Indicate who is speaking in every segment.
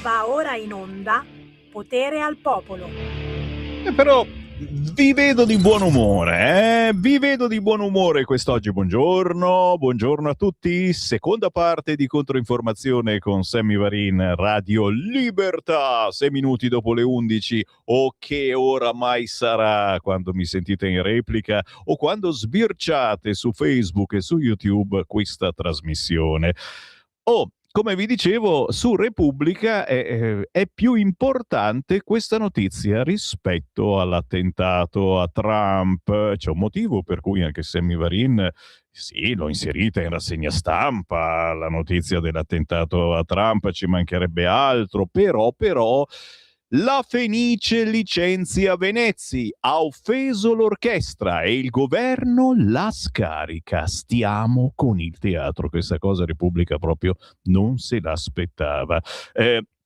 Speaker 1: Va ora in onda Potere al Popolo.
Speaker 2: Però vi vedo di buon umore, vi vedo di buon umore quest'oggi. Buongiorno a tutti. Seconda parte di Controinformazione con Sammy Varin, Radio Libertà, 6 minuti dopo le 11, o che ora mai sarà quando mi sentite in replica o quando sbirciate su Facebook e su YouTube questa trasmissione. Come vi dicevo, su Repubblica è più importante questa notizia rispetto all'attentato a Trump. C'è un motivo per cui anche Sammy Varin, sì, l'ho inserita in rassegna stampa, la notizia dell'attentato a Trump, ci mancherebbe altro, però la Fenice licenzia Venezzi, ha offeso l'orchestra e il governo la scarica. Stiamo con il teatro. Questa cosa Repubblica proprio non se l'aspettava.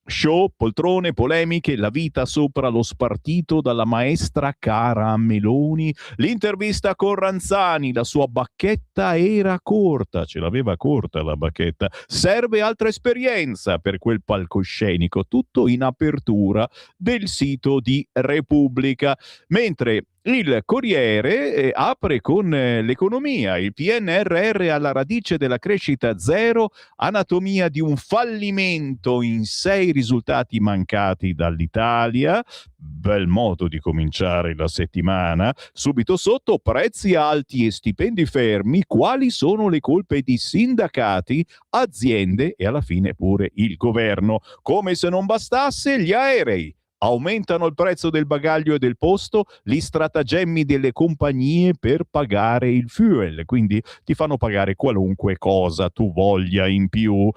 Speaker 2: Show, poltrone, polemiche, la vita sopra lo spartito dalla maestra cara Meloni, l'intervista con Ranzani, la sua bacchetta era corta, ce l'aveva corta la bacchetta, serve altra esperienza per quel palcoscenico, tutto in apertura del sito di Repubblica, mentre il Corriere apre con l'economia, il PNRR alla radice della crescita zero, anatomia di un fallimento in 6 risultati mancati dall'Italia. Bel modo di cominciare la settimana. Subito sotto, prezzi alti e stipendi fermi, quali sono le colpe di sindacati, aziende e alla fine pure il governo. Come se non bastasse, gli aerei aumentano il prezzo del bagaglio e del posto, gli stratagemmi delle compagnie per pagare il fuel, quindi ti fanno pagare qualunque cosa tu voglia in più.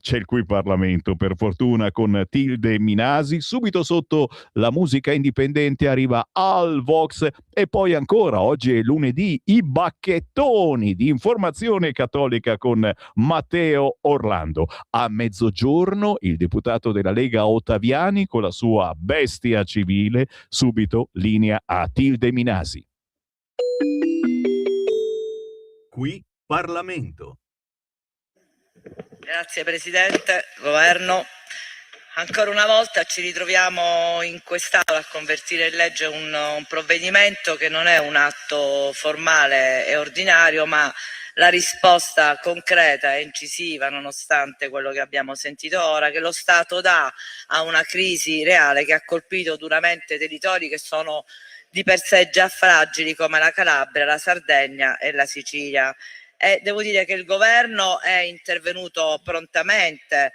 Speaker 2: C'è il Qui Parlamento, per fortuna, con Tilde Minasi. Subito sotto la musica indipendente arriva Al Vox e poi ancora, oggi è lunedì, i bacchettoni di Informazione Cattolica con Matteo Orlando. A mezzogiorno il deputato della Lega Ottaviani con la sua bestia civile. Subito linea a Tilde Minasi.
Speaker 3: Qui Parlamento.
Speaker 4: Grazie Presidente, Governo. Ancora una volta ci ritroviamo in quest'Aula a convertire in legge un provvedimento che non è un atto formale e ordinario, ma la risposta concreta e incisiva, nonostante quello che abbiamo sentito ora, che lo Stato dà a una crisi reale che ha colpito duramente territori che sono di per sé già fragili come la Calabria, la Sardegna e la Sicilia. E devo dire che il governo è intervenuto prontamente,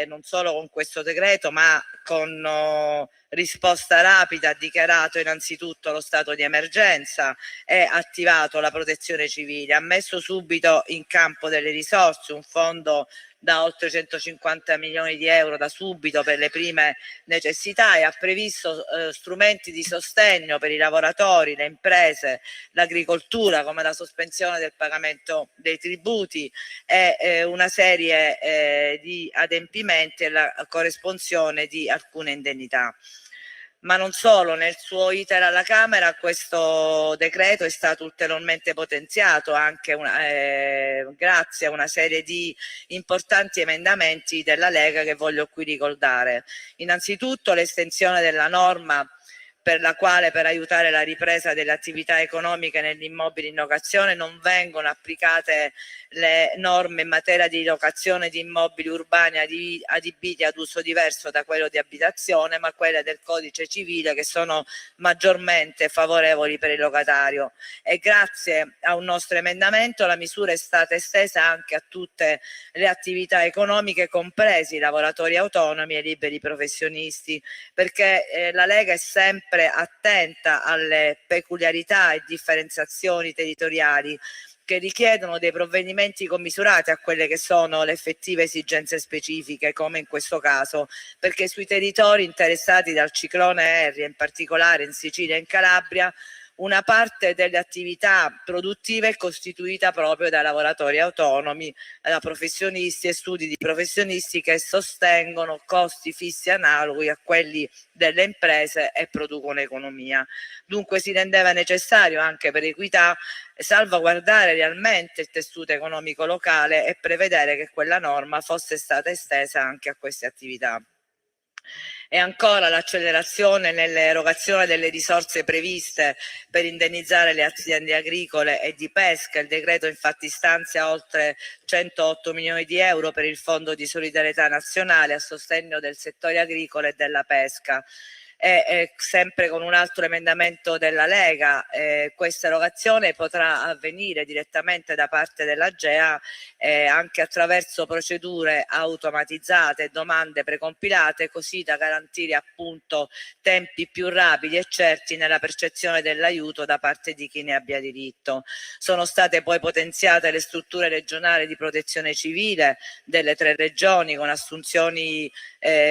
Speaker 4: non solo con questo decreto, ma con risposta rapida. Ha dichiarato innanzitutto lo stato di emergenza e attivato la protezione civile, ha messo subito in campo delle risorse, un fondo da oltre 150 milioni di euro da subito per le prime necessità, e ha previsto strumenti di sostegno per i lavoratori, le imprese, l'agricoltura, come la sospensione del pagamento dei tributi e una serie di adempimenti e la corresponsione di alcune indennità. Ma non solo, nel suo iter alla Camera questo decreto è stato ulteriormente potenziato anche grazie a una serie di importanti emendamenti della Lega che voglio qui ricordare. Innanzitutto l'estensione della norma per la quale, per aiutare la ripresa delle attività economiche negli immobili in locazione, non vengono applicate le norme in materia di locazione di immobili urbani adibiti ad uso diverso da quello di abitazione, ma quelle del codice civile, che sono maggiormente favorevoli per il locatario. E grazie a un nostro emendamento la misura è stata estesa anche a tutte le attività economiche, compresi i lavoratori autonomi e liberi professionisti, perché la Lega è sempre attenta alle peculiarità e differenziazioni territoriali che richiedono dei provvedimenti commisurati a quelle che sono le effettive esigenze specifiche, come in questo caso, perché sui territori interessati dal ciclone Harry, in particolare in Sicilia e in Calabria, una parte delle attività produttive è costituita proprio da lavoratori autonomi, da professionisti e studi di professionisti che sostengono costi fissi analoghi a quelli delle imprese e producono economia. Dunque si rendeva necessario, anche per equità, salvaguardare realmente il tessuto economico locale e prevedere che quella norma fosse stata estesa anche a queste attività. E ancora l'accelerazione nell'erogazione delle risorse previste per indennizzare le aziende agricole e di pesca. Il decreto infatti stanzia oltre 108 milioni di euro per il Fondo di solidarietà nazionale a sostegno del settore agricolo e della pesca. E sempre con un altro emendamento della Lega, questa erogazione potrà avvenire direttamente da parte dell'AGEA anche attraverso procedure automatizzate e domande precompilate, così da garantire appunto tempi più rapidi e certi nella percezione dell'aiuto da parte di chi ne abbia diritto. Sono state poi potenziate le strutture regionali di protezione civile delle 3 regioni con assunzioni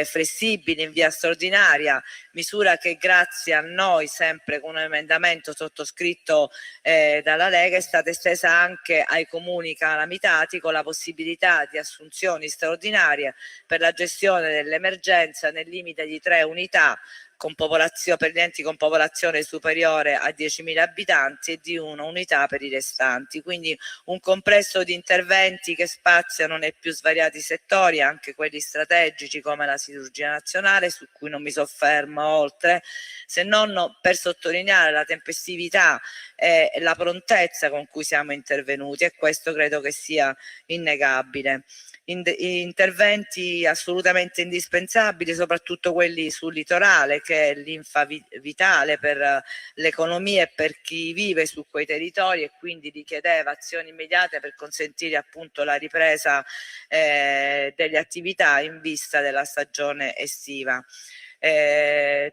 Speaker 4: flessibili in via straordinaria, misura che grazie a noi, sempre con un emendamento sottoscritto dalla Lega, è stata estesa anche ai comuni calamitati, con la possibilità di assunzioni straordinarie per la gestione dell'emergenza nel limite di 3 unità per gli enti con popolazione superiore a 10.000 abitanti e di 1 unità per i restanti. Quindi un complesso di interventi che spaziano nei più svariati settori, anche quelli strategici come la chirurgia nazionale, su cui non mi soffermo oltre, se non per sottolineare la tempestività e la prontezza con cui siamo intervenuti, e questo credo che sia innegabile. Interventi assolutamente indispensabili, soprattutto quelli sul litorale, che è linfa vitale per l'economia e per chi vive su quei territori, e quindi richiedeva azioni immediate per consentire appunto la ripresa delle attività in vista della stagione estiva.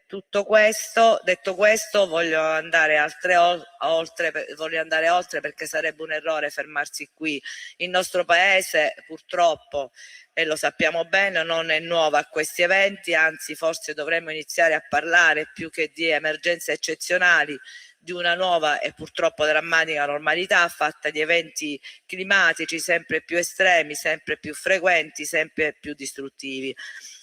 Speaker 4: Tutto questo, detto questo, voglio andare oltre perché sarebbe un errore fermarsi qui. Il nostro paese purtroppo, e lo sappiamo bene, non è nuovo a questi eventi, anzi forse dovremmo iniziare a parlare più che di emergenze eccezionali di una nuova e purtroppo drammatica normalità fatta di eventi climatici sempre più estremi, sempre più frequenti, sempre più distruttivi.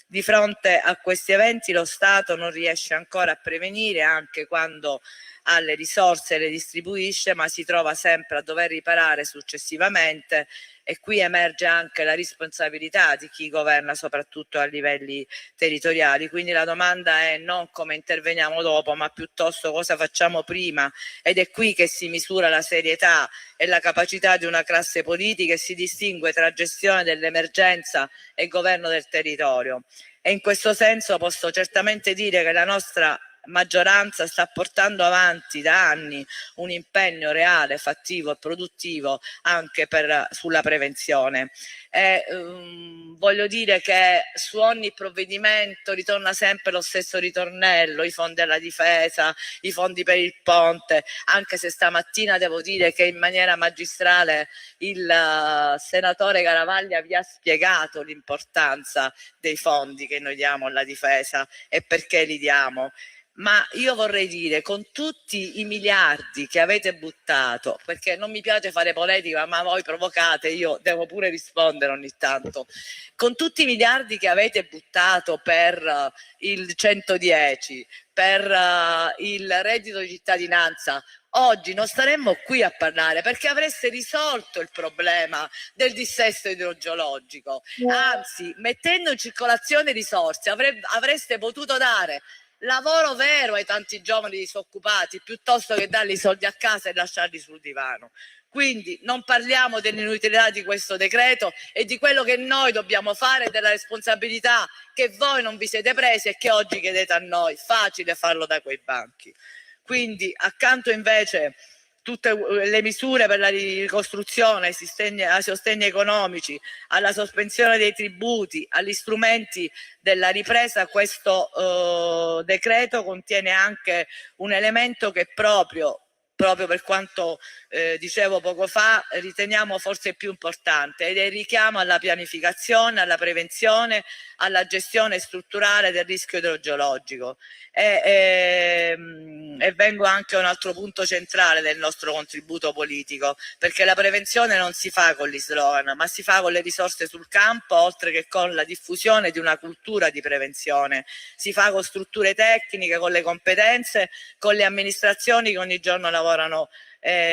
Speaker 4: Di fronte a questi eventi lo Stato non riesce ancora a prevenire, anche quando ha le risorse e le distribuisce, ma si trova sempre a dover riparare successivamente, e qui emerge anche la responsabilità di chi governa, soprattutto a livelli territoriali. Quindi la domanda è non come interveniamo dopo, ma piuttosto cosa facciamo prima, ed è qui che si misura la serietà e la capacità di una classe politica e si distingue tra gestione dell'emergenza e governo del territorio. E in questo senso posso certamente dire che la nostra maggioranza sta portando avanti da anni un impegno reale, fattivo e produttivo anche sulla prevenzione. Voglio dire che su ogni provvedimento ritorna sempre lo stesso ritornello: i fondi alla difesa, i fondi per il ponte, anche se stamattina devo dire che in maniera magistrale il senatore Garavaglia vi ha spiegato l'importanza dei fondi che noi diamo alla difesa e perché li diamo. Ma io vorrei dire, con tutti i miliardi che avete buttato, perché non mi piace fare polemica, ma voi provocate, io devo pure rispondere ogni tanto, con tutti i miliardi che avete buttato per il 110, per il reddito di cittadinanza, oggi non staremmo qui a parlare, perché avreste risolto il problema del dissesto idrogeologico. Anzi, mettendo in circolazione risorse, avreste potuto dare lavoro vero ai tanti giovani disoccupati, piuttosto che dargli i soldi a casa e lasciarli sul divano. Quindi non parliamo dell'inutilità di questo decreto e di quello che noi dobbiamo fare, della responsabilità che voi non vi siete presi e che oggi chiedete a noi. Facile farlo da quei banchi. Quindi, accanto invece tutte le misure per la ricostruzione, ai sostegni economici, alla sospensione dei tributi, agli strumenti della ripresa, questo decreto contiene anche un elemento che proprio proprio per quanto dicevo poco fa, riteniamo forse più importante, ed è il richiamo alla pianificazione, alla prevenzione, alla gestione strutturale del rischio idrogeologico. E vengo anche a un altro punto centrale del nostro contributo politico, perché la prevenzione non si fa con gli slogan, ma si fa con le risorse sul campo, oltre che con la diffusione di una cultura di prevenzione. Si fa con strutture tecniche, con le competenze, con le amministrazioni che ogni giorno lavorano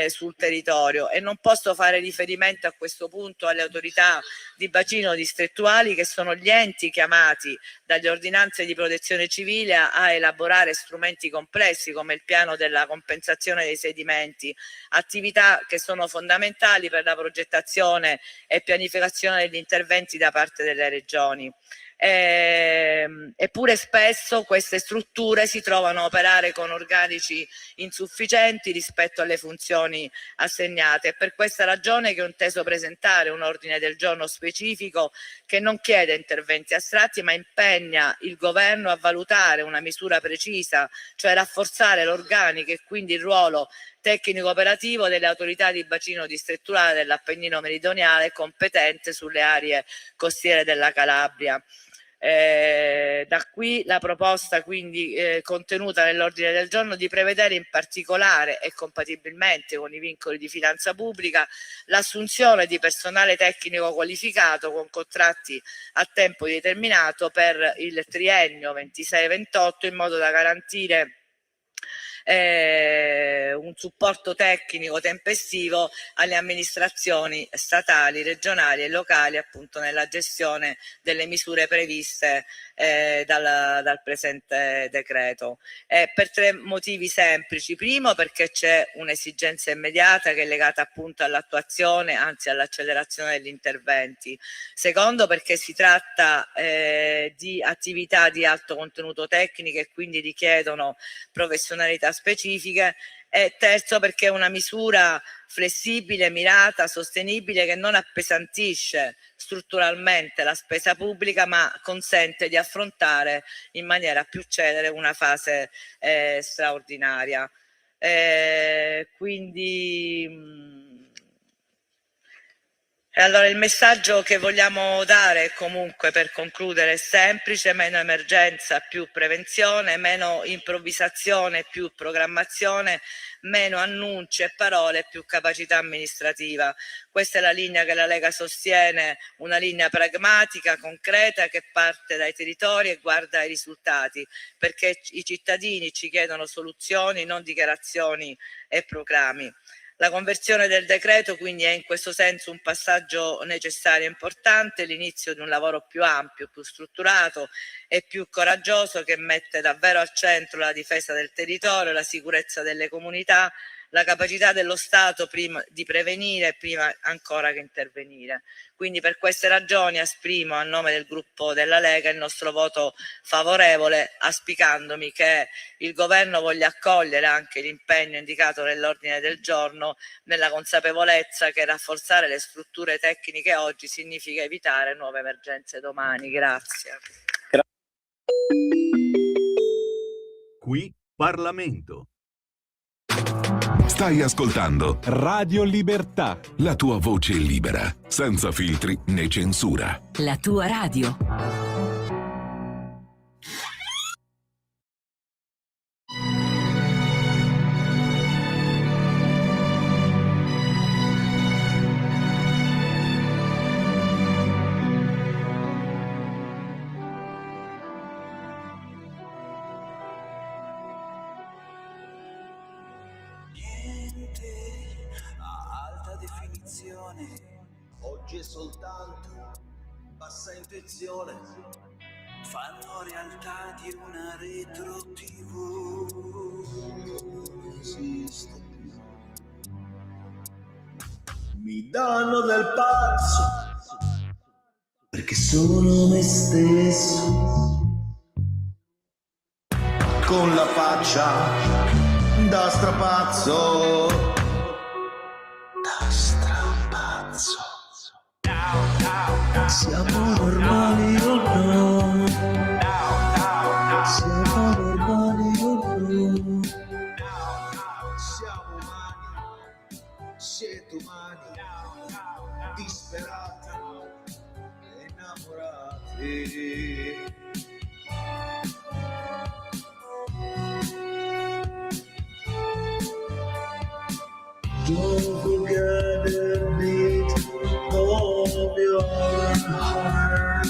Speaker 4: sul territorio, e non posso fare riferimento a questo punto alle autorità di bacino distrettuali, che sono gli enti chiamati dalle ordinanze di protezione civile a elaborare strumenti complessi come il piano della compensazione dei sedimenti, attività che sono fondamentali per la progettazione e pianificazione degli interventi da parte delle regioni. Eppure spesso queste strutture si trovano a operare con organici insufficienti rispetto alle funzioni assegnate. È per questa ragione che ho inteso presentare un ordine del giorno specifico che non chiede interventi astratti, ma impegna il governo a valutare una misura precisa, cioè rafforzare l'organico e quindi il ruolo tecnico operativo delle autorità di bacino distrettuale dell'Appennino meridionale competente sulle aree costiere della Calabria. Da qui la proposta quindi contenuta nell'ordine del giorno di prevedere in particolare e compatibilmente con i vincoli di finanza pubblica l'assunzione di personale tecnico qualificato con contratti a tempo determinato per il triennio 26-28, in modo da garantire un supporto tecnico tempestivo alle amministrazioni statali, regionali e locali, appunto nella gestione delle misure previste dal presente decreto, per tre motivi semplici. Primo, perché c'è un'esigenza immediata che è legata appunto all'attuazione, anzi all'accelerazione degli interventi. Secondo, perché si tratta di attività di alto contenuto tecnico e quindi richiedono professionalità specifiche. E terzo, perché è una misura flessibile, mirata, sostenibile, che non appesantisce strutturalmente la spesa pubblica, ma consente di affrontare in maniera più celere una fase straordinaria. Allora, il messaggio che vogliamo dare comunque, per concludere, è semplice: meno emergenza, più prevenzione, meno improvvisazione, più programmazione, meno annunci e parole, più capacità amministrativa. Questa è la linea che la Lega sostiene, una linea pragmatica, concreta, che parte dai territori e guarda ai risultati, perché i cittadini ci chiedono soluzioni, non dichiarazioni e proclami. La conversione del decreto quindi è in questo senso un passaggio necessario e importante, l'inizio di un lavoro più ampio, più strutturato e più coraggioso, che mette davvero al centro la difesa del territorio, la sicurezza delle comunità, la capacità dello Stato prima di prevenire, prima ancora che intervenire. Quindi per queste ragioni esprimo a nome del gruppo della Lega il nostro voto favorevole, auspicandomi che il governo voglia accogliere anche l'impegno indicato nell'ordine del giorno, nella consapevolezza che rafforzare le strutture tecniche oggi significa evitare nuove emergenze domani. Grazie.
Speaker 3: Qui Parlamento.
Speaker 5: Stai ascoltando
Speaker 6: Radio Libertà.
Speaker 5: la tua voce libera, senza filtri né censura.
Speaker 7: La tua radio.
Speaker 8: Oggi è soltanto bassa intenzione, fanno realtà di una retro TV. Non esiste più. Mi danno del pazzo perché sono me stesso, con la faccia da strapazzo. Siamo normali o no? Siamo normali o no? Siamo umani. Don't forget the beat of your heart.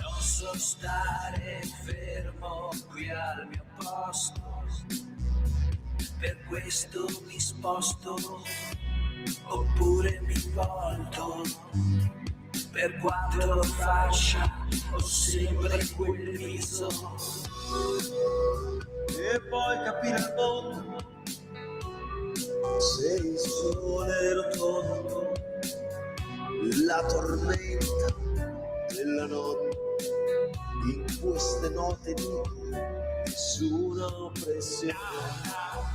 Speaker 8: Non so stare fermo qui al mio posto, per questo mi sposto oppure mi volto. Per quanto faccia ho sempre quel viso e poi capire il mondo. Se il sole rotondo, la tormenta della notte, in queste note di nessuna pressione.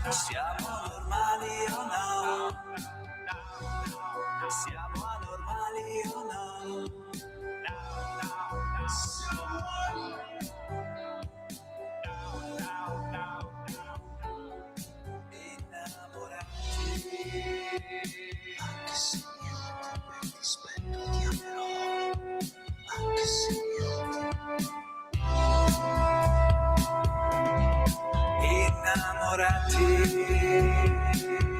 Speaker 8: Siamo normali o no? Siamo anormali o no? Siamo anche se io per dispetto ti amerò, anche se io innamorati,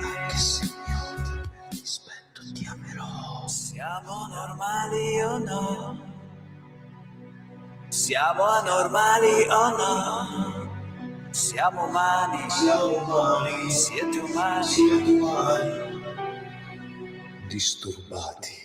Speaker 8: anche se io per dispetto ti amerò. Siamo normali o no? Siamo anormali o no? Siamo umani, siete umani, disturbati.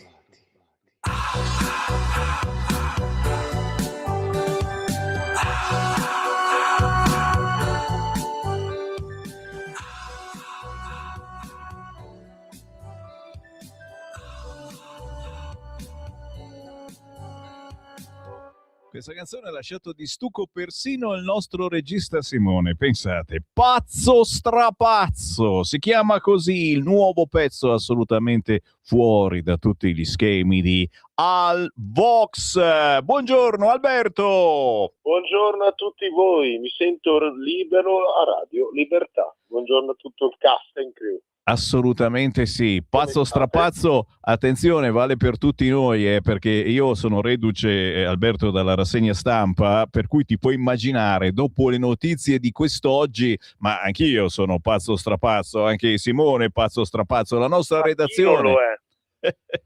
Speaker 2: Questa canzone ha lasciato di stucco persino il nostro regista Simone. Pensate, pazzo strapazzo, si chiama così il nuovo pezzo assolutamente fuori da tutti gli schemi di Al Vox. Buongiorno Alberto.
Speaker 6: Buongiorno a tutti voi, mi sento libero a Radio Libertà. Buongiorno a tutto il cast and crew.
Speaker 2: Assolutamente sì, pazzo strapazzo, attenzione, vale per tutti noi, perché io sono reduce, Alberto, dalla rassegna stampa, per cui ti puoi immaginare, dopo le notizie di quest'oggi, ma anch'io sono pazzo strapazzo, anche Simone pazzo strapazzo, la nostra redazione.
Speaker 6: Chi non lo è?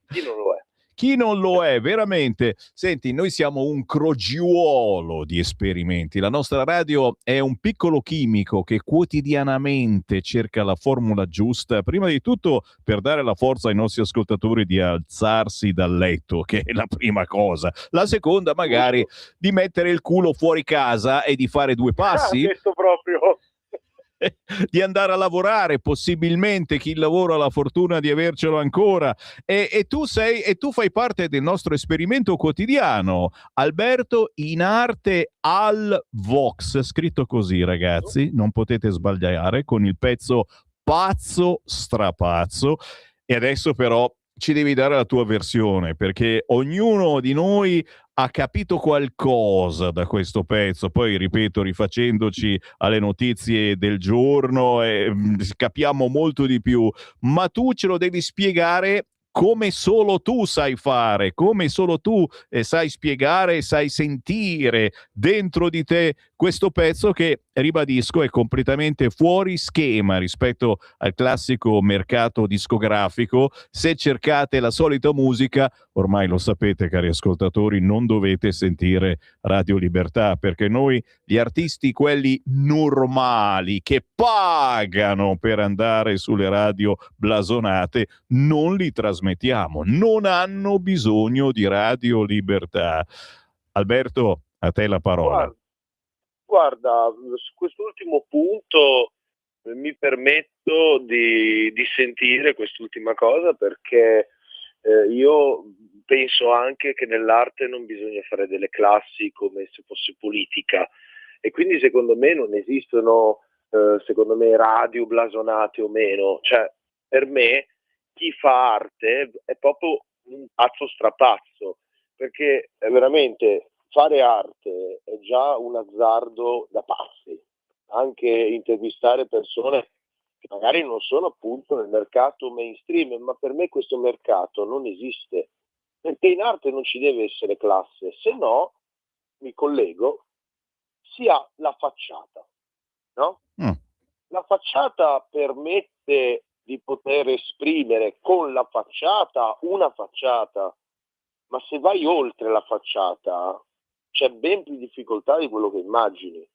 Speaker 6: Chi non lo è?
Speaker 2: Chi non lo è, veramente? Senti, noi siamo un crogiuolo di esperimenti. La nostra radio è un piccolo chimico che quotidianamente cerca la formula giusta, prima di tutto per dare la forza ai nostri ascoltatori di alzarsi dal letto, che è la prima cosa. La seconda, magari, di mettere il culo fuori casa e di fare due passi.
Speaker 6: Questo proprio.
Speaker 2: Di andare a lavorare, possibilmente chi lavora ha la fortuna di avercelo ancora, e tu fai parte del nostro esperimento quotidiano, Alberto, in arte Al Vox, scritto così, ragazzi, non potete sbagliare, con il pezzo pazzo strapazzo. E adesso però ci devi dare la tua versione, perché ognuno di noi ha capito qualcosa da questo pezzo. Poi, ripeto, rifacendoci alle notizie del giorno, capiamo molto di più, ma tu ce lo devi spiegare come solo tu sai fare, come solo tu sai spiegare, sai sentire dentro di te questo pezzo che, ribadisco, è completamente fuori schema rispetto al classico mercato discografico. Se cercate la solita musica, ormai lo sapete, cari ascoltatori, non dovete sentire Radio Libertà, perché noi, gli artisti, quelli normali che pagano per andare sulle radio blasonate, non li trasmettiamo, non hanno bisogno di Radio Libertà. Alberto, a te la parola.
Speaker 6: Guarda, su quest'ultimo punto mi permetto di sentire quest'ultima cosa, perché io penso anche che nell'arte non bisogna fare delle classi come se fosse politica, e quindi secondo me non esistono radio blasonate o meno. Cioè, per me chi fa arte è proprio un pazzo strapazzo, perché è veramente, fare arte è già un azzardo da pazzi. Anche intervistare persone che magari non sono appunto nel mercato mainstream, ma per me questo mercato non esiste. perché in arte non ci deve essere classe, se no, mi collego, si ha la facciata, no? La facciata permette di poter esprimere con la facciata una facciata, ma se vai oltre la facciata c'è ben più difficoltà di quello che immagini.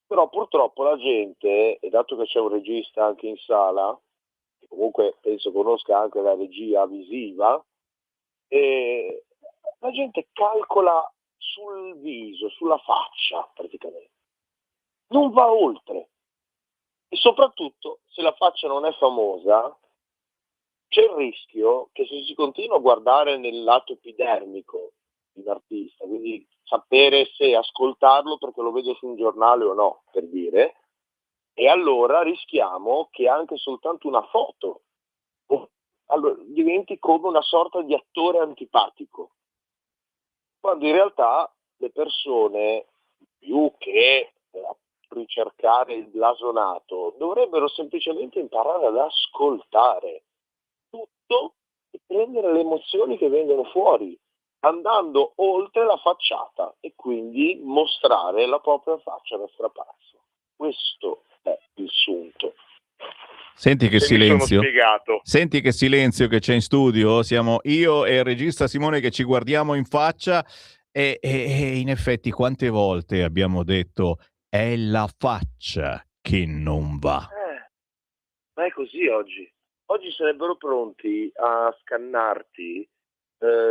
Speaker 6: Però purtroppo la gente, e dato che c'è un regista anche in sala, che comunque penso conosca anche la regia visiva, la gente calcola sul viso, sulla faccia praticamente, non va oltre. E soprattutto, se la faccia non è famosa, c'è il rischio che se si continua a guardare nel lato epidermico di un artista, quindi sapere se ascoltarlo perché lo vedo su un giornale o no, per dire, e allora rischiamo che anche soltanto una foto diventi come una sorta di attore antipatico, quando in realtà le persone, più che ricercare il blasonato, dovrebbero semplicemente imparare ad ascoltare tutto e prendere le emozioni che vengono fuori, andando oltre la facciata e quindi mostrare la propria faccia da strapazzo. Questo è il sunto.
Speaker 2: Senti che
Speaker 6: Se mi sono
Speaker 2: silenzio.
Speaker 6: spiegato.
Speaker 2: Senti che silenzio che c'è in studio. Siamo io e il regista Simone che ci guardiamo in faccia e in effetti quante volte abbiamo detto è la faccia che non va.
Speaker 6: Ma è così oggi. Oggi sarebbero pronti a scannarti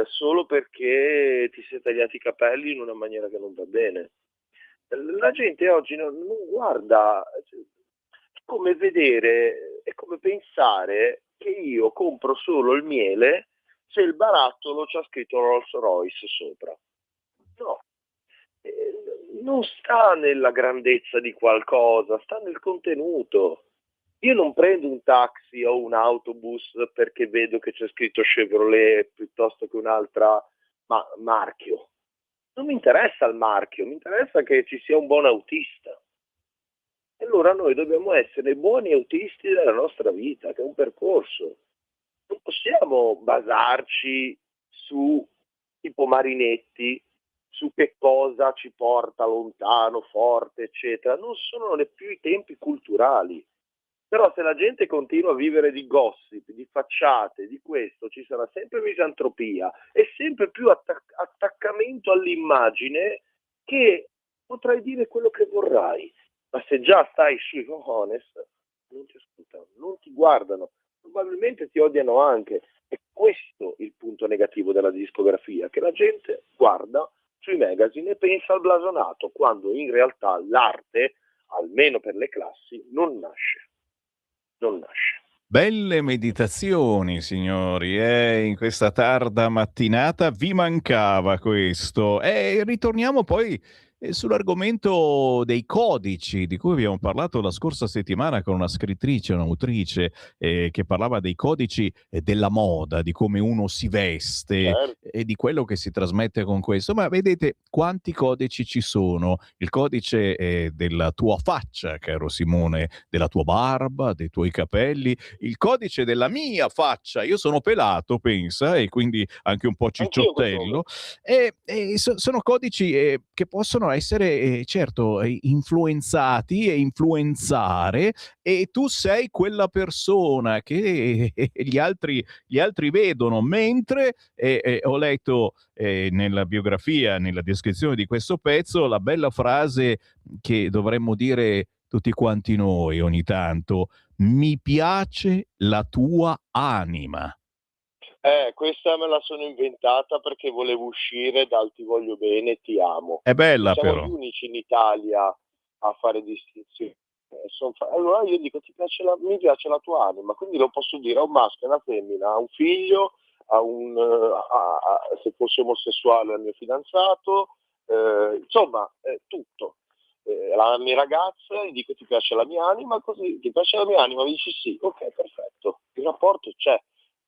Speaker 6: solo perché ti sei tagliati i capelli in una maniera che non va bene. La gente oggi non guarda, è come vedere, è come pensare che io compro solo il miele se il barattolo c'ha scritto Rolls Royce sopra. No, non sta nella grandezza di qualcosa, sta nel contenuto. Io non prendo un taxi o un autobus perché vedo che c'è scritto Chevrolet piuttosto che un'altra marchio. Non mi interessa il marchio, mi interessa che ci sia un buon autista. E allora noi dobbiamo essere buoni autisti della nostra vita, che è un percorso. Non possiamo basarci su tipo Marinetti, su che cosa ci porta lontano, forte, eccetera. Non sono più i tempi culturali. Però se la gente continua a vivere di gossip, di facciate, di questo, ci sarà sempre misantropia e sempre più attaccamento all'immagine, che potrai dire quello che vorrai. Ma se già stai sui cojones, non ti ascoltano, non ti guardano, probabilmente ti odiano anche. E questo è il punto negativo della discografia, che la gente guarda sui magazine e pensa al blasonato, quando in realtà l'arte, almeno per le classi, non nasce.
Speaker 2: Belle meditazioni, signori, in questa tarda mattinata vi mancava questo. E ritorniamo poi sull'argomento dei codici di cui abbiamo parlato la scorsa settimana con una scrittrice, un'autrice che parlava dei codici della moda, di come uno si veste.
Speaker 6: Certo.
Speaker 2: E di quello che si trasmette con questo. Ma vedete quanti codici ci sono? Il codice della tua faccia, caro Simone, della tua barba, dei tuoi capelli, il codice della mia faccia. Io sono pelato, pensa, e quindi anche un po' cicciottello. Sono codici che possono essere, certo, influenzati e influenzare, e tu sei quella persona che gli altri vedono, mentre ho letto nella biografia, nella descrizione di questo pezzo, la bella frase che dovremmo dire tutti quanti noi ogni tanto: mi piace la tua anima.
Speaker 6: Questa me la sono inventata perché volevo uscire dal ti voglio bene, ti amo.
Speaker 2: È bella,
Speaker 6: Siamo
Speaker 2: però.
Speaker 6: gli unici in Italia a fare distinzioni. Allora io dico mi piace la tua anima, quindi lo posso dire a un maschio, a una femmina, a un figlio, se fosse omosessuale al mio fidanzato, insomma, tutto. La mia ragazza, gli dico ti piace la mia anima, così ti piace la mia anima, mi dici sì, ok, perfetto, il rapporto c'è.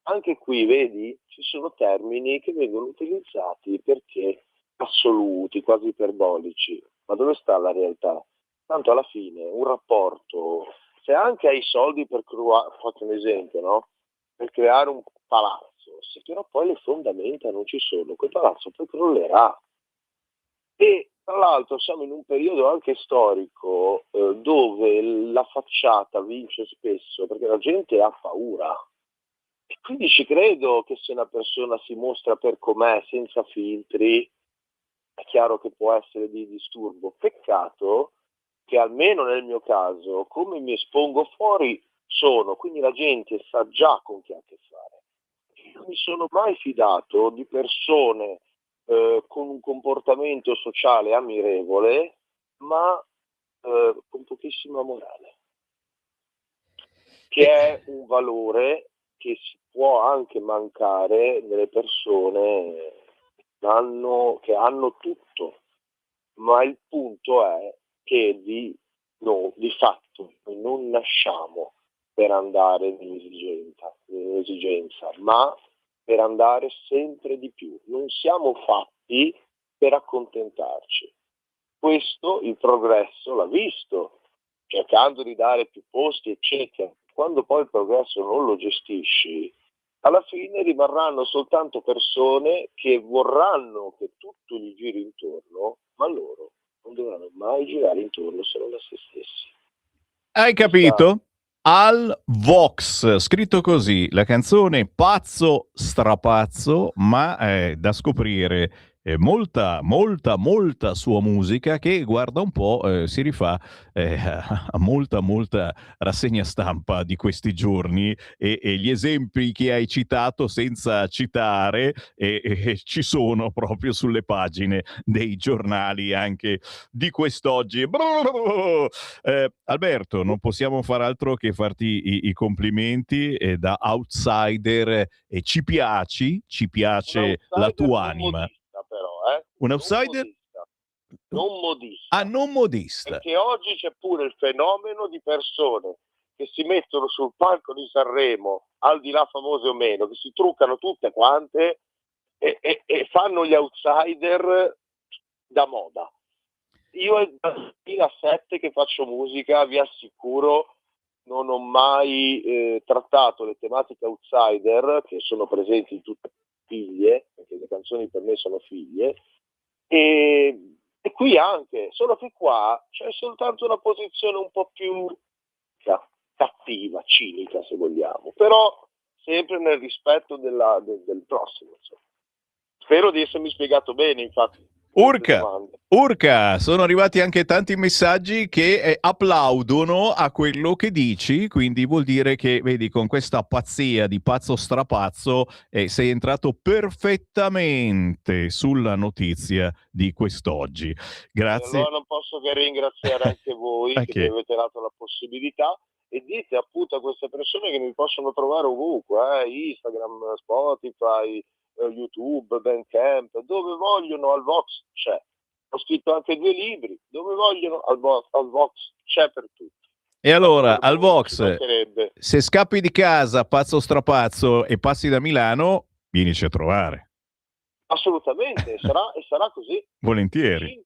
Speaker 6: Anche qui, vedi, ci sono termini che vengono utilizzati perché assoluti, quasi iperbolici, ma dove sta la realtà? Tanto alla fine un rapporto, se anche hai i soldi per faccio un esempio, no? Per creare un palazzo, se però poi le fondamenta non ci sono, quel palazzo poi crollerà. E tra l'altro siamo in un periodo anche storico dove la facciata vince spesso perché la gente ha paura. E quindi ci credo che se una persona si mostra per com'è, senza filtri, è chiaro che può essere di disturbo. Peccato che almeno nel mio caso, come mi espongo fuori, quindi la gente sa già con chi ha a che fare. Non mi sono mai fidato di persone con un comportamento sociale ammirevole, ma con pochissima morale, che è un valore che si può anche mancare nelle persone che hanno tutto, ma il punto è che di fatto noi non nasciamo per andare nell'esigenza, ma per andare sempre di più. Non siamo fatti per accontentarci. Questo il progresso l'ha visto, cercando di dare più posti, eccetera. Quando poi il progresso non lo gestisci, alla fine rimarranno soltanto persone che vorranno che tutto gli giri intorno, ma loro non dovranno mai girare intorno se non a se stessi.
Speaker 2: Hai capito? Al Vox, scritto così, la canzone Pazzo Strapazzo, ma da scoprire molta sua musica che, guarda un po', si rifà a molta rassegna stampa di questi giorni e gli esempi che hai citato senza citare ci sono proprio sulle pagine dei giornali anche di quest'oggi. Alberto, non possiamo far altro che farti i complimenti da outsider e ci piace la tua anima. Un outsider?
Speaker 6: Non modista.
Speaker 2: Ah, non modista.
Speaker 6: Perché oggi c'è pure il fenomeno di persone che si mettono sul palco di Sanremo, al di là famose o meno, che si truccano tutte quante e fanno gli outsider da moda. Io è dal 2007 che faccio musica, vi assicuro, non ho mai trattato le tematiche outsider, che sono presenti in tutte le figlie, perché le canzoni per me sono figlie, e qui anche, solo che qua c'è soltanto una posizione un po' più cattiva, cinica se vogliamo, però sempre nel rispetto del prossimo. Insomma. Spero di essermi spiegato bene, infatti.
Speaker 2: Urca, sono arrivati anche tanti messaggi che applaudono a quello che dici, quindi vuol dire che, vedi, con questa pazzia di pazzo strapazzo sei entrato perfettamente sulla notizia di quest'oggi. Grazie.
Speaker 6: Allora non posso che ringraziare anche voi che mi avete dato la possibilità e dite appunto a queste persone che mi possono trovare ovunque, Instagram, Spotify, YouTube, Bandcamp, dove vogliono al Vox c'è. Ho scritto anche 2 libri, dove vogliono al Vox c'è per tutti.
Speaker 2: E allora, al Vox, se scappi di casa, pazzo strapazzo, e passi da Milano, vienici a trovare.
Speaker 6: Assolutamente, sarà così.
Speaker 2: Volentieri.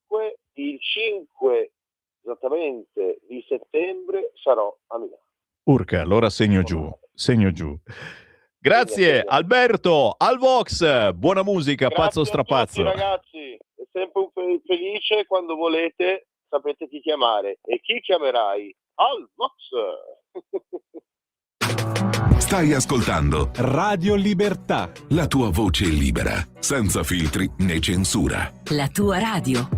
Speaker 6: Il 5 esattamente di settembre sarò a Milano.
Speaker 2: Urca, allora segno giù. Grazie Alberto, al Vox, buona musica, grazie pazzo strapazzo.
Speaker 6: Tutti, ragazzi, è sempre felice quando volete, sapete chi chiamare e chi chiamerai al Vox.
Speaker 5: Stai ascoltando
Speaker 3: Radio Libertà,
Speaker 5: la tua voce libera, senza filtri né censura.
Speaker 7: La tua radio.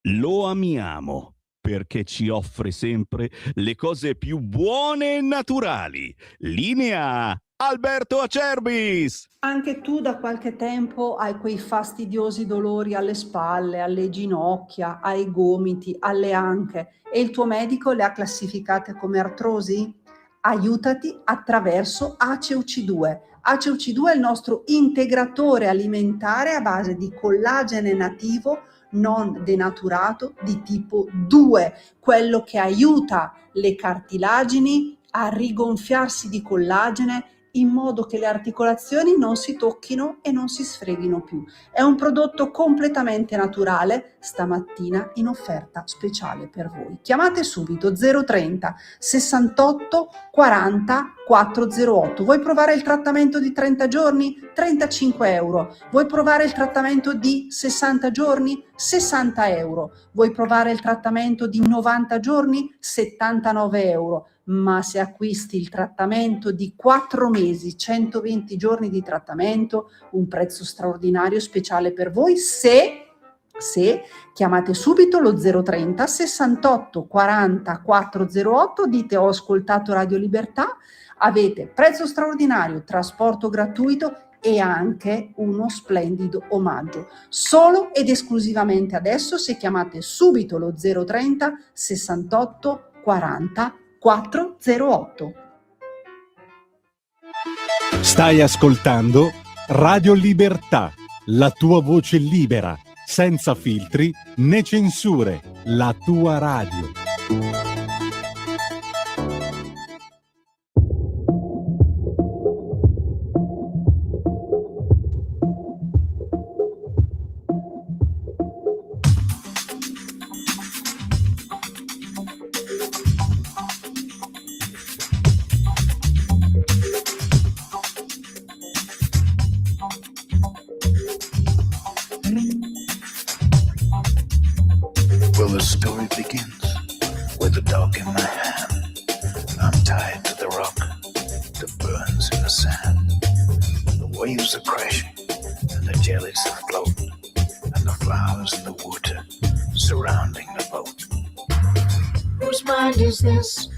Speaker 9: Lo amiamo perché ci offre sempre le cose più buone e naturali. Linea Alberto Acerbis.
Speaker 10: Anche tu da qualche tempo hai quei fastidiosi dolori alle spalle, alle ginocchia, ai gomiti, alle anche e il tuo medico le ha classificate come artrosi? Aiutati attraverso ACEUC2. ACEUC2 è il nostro integratore alimentare a base di collagene nativo non denaturato di tipo 2, quello che aiuta le cartilagini a rigonfiarsi di collagene in modo che le articolazioni non si tocchino e non si sfreghino più. È un prodotto completamente naturale, stamattina in offerta speciale per voi. Chiamate subito 030 68 40 408. Vuoi provare il trattamento di 30 giorni? 35 euro. Vuoi provare il trattamento di 60 giorni? 60 euro. Vuoi provare il trattamento di 90 giorni? 79 euro. Ma se acquisti il trattamento di 4 mesi, 120 giorni di trattamento, un prezzo straordinario speciale per voi se chiamate subito lo 030 68 40 408, dite ho ascoltato Radio Libertà, avete prezzo straordinario, trasporto gratuito e anche uno splendido omaggio. Solo ed esclusivamente adesso se chiamate subito lo 030 68 40 408.
Speaker 3: Stai ascoltando Radio Libertà, la tua voce libera, senza filtri né censure, la tua radio.
Speaker 8: Well, the story begins with the dog in my hand. I'm tied to the rock that burns in the sand. The waves are crashing and the jellies are floating, and the flowers in the water surrounding the boat. Whose mind is this?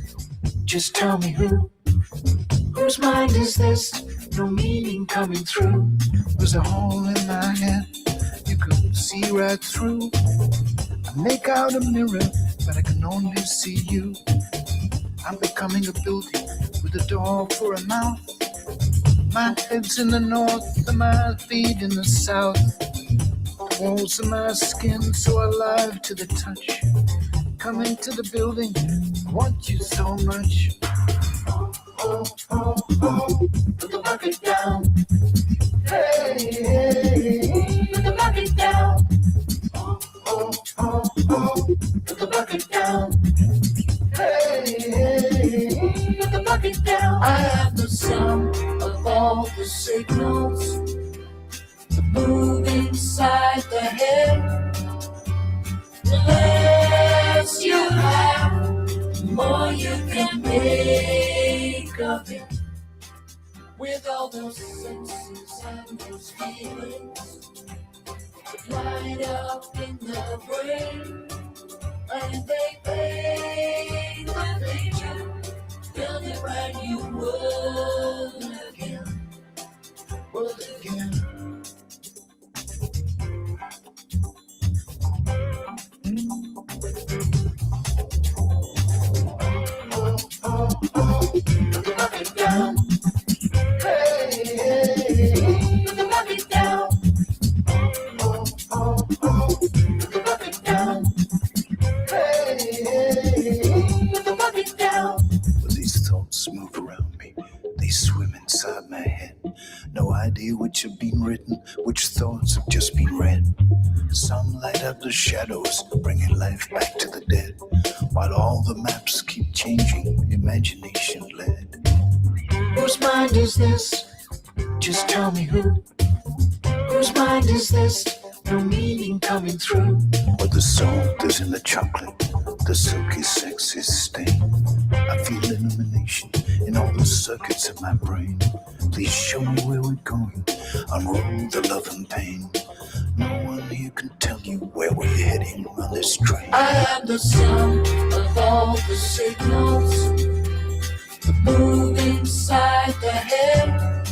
Speaker 8: Just tell me who. Whose mind is this? No meaning coming through. There's a hole in my head you could see right through. I make out a mirror, but I can only see you. I'm becoming a building with a door for a mouth. My head's in the north and my feet in the south. The walls of my skin so alive to the touch. Come into the building, I want you so much. Oh, oh, oh, oh, put the bucket down. Hey, hey, put the bucket down. Oh, oh, oh, oh, put the bucket down. Hey, hey, put the bucket down. I have the sound of all the signals that move inside the head. The less you have, the more you can make of it. With all those senses and those feelings that light up in the brain, and they fade when they do, build a brand new world again, world again. Oh, oh, oh, put the bucket down. Hey, hey, put the bucket down. Oh, oh, oh, put the bucket down. Hey, hey, put the bucket down. Well, these thoughts move around me. They swim inside my head. No idea which have been written, which thoughts have just been read. Some light up the shadows, bringing life back to the dead, while all the maps keep changing, imagination led. Whose mind is this? Just tell me who. Whose mind is this? No meaning coming through. What the salt is in the chocolate, the silky sexy stain. I feel illumination in all the circuits of my brain. Please show me where we're going, unroll the love and pain. No one here can tell you where we're heading on this train. I have the sound of all the signals that move inside the head.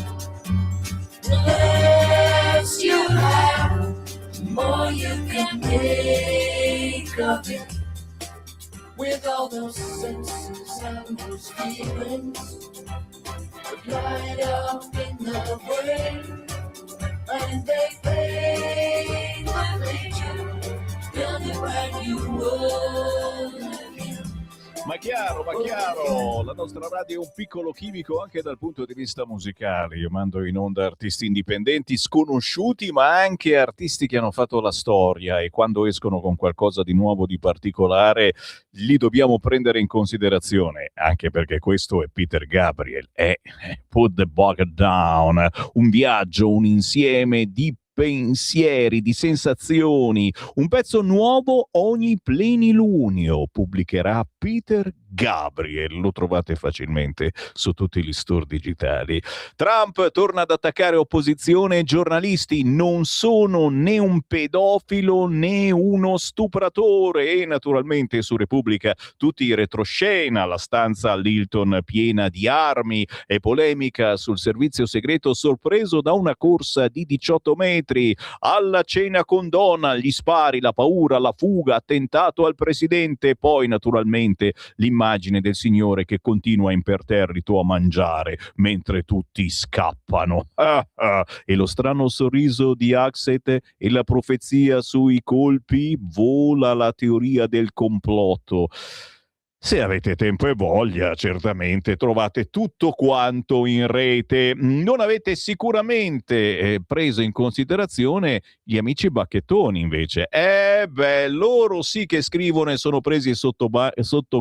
Speaker 8: The less you have, the more you can make of it. With all those senses and those feelings that light up in the brain, and they fade when they do, build a brand new world again.
Speaker 2: Ma chiaro, la nostra radio è un piccolo chimico anche dal punto di vista musicale. Io mando in onda artisti indipendenti sconosciuti, ma anche artisti che hanno fatto la storia, e quando escono con qualcosa di nuovo, di particolare, li dobbiamo prendere in considerazione, anche perché questo è Peter Gabriel, è Put the Bucket Down, un viaggio, un insieme di pensieri, di sensazioni, un pezzo nuovo ogni plenilunio pubblicherà Peter Gabriel, lo trovate facilmente su tutti gli store digitali. Trump torna ad attaccare opposizione e giornalisti, non sono né un pedofilo né uno stupratore, e naturalmente su Repubblica tutti i retroscena, la stanza all'Hilton piena di armi e polemica sul servizio segreto sorpreso da una corsa di 18 metri, alla cena con Donald, gli spari, la paura, la fuga, attentato al presidente, poi naturalmente l'immagine del signore che continua imperterrito a mangiare mentre tutti scappano. E lo strano sorriso di Axet e la profezia sui colpi, vola la teoria del complotto. Se avete tempo e voglia, certamente trovate tutto quanto in rete. Non avete sicuramente preso in considerazione gli amici bacchettoni, invece. Loro sì che scrivono e sono presi sotto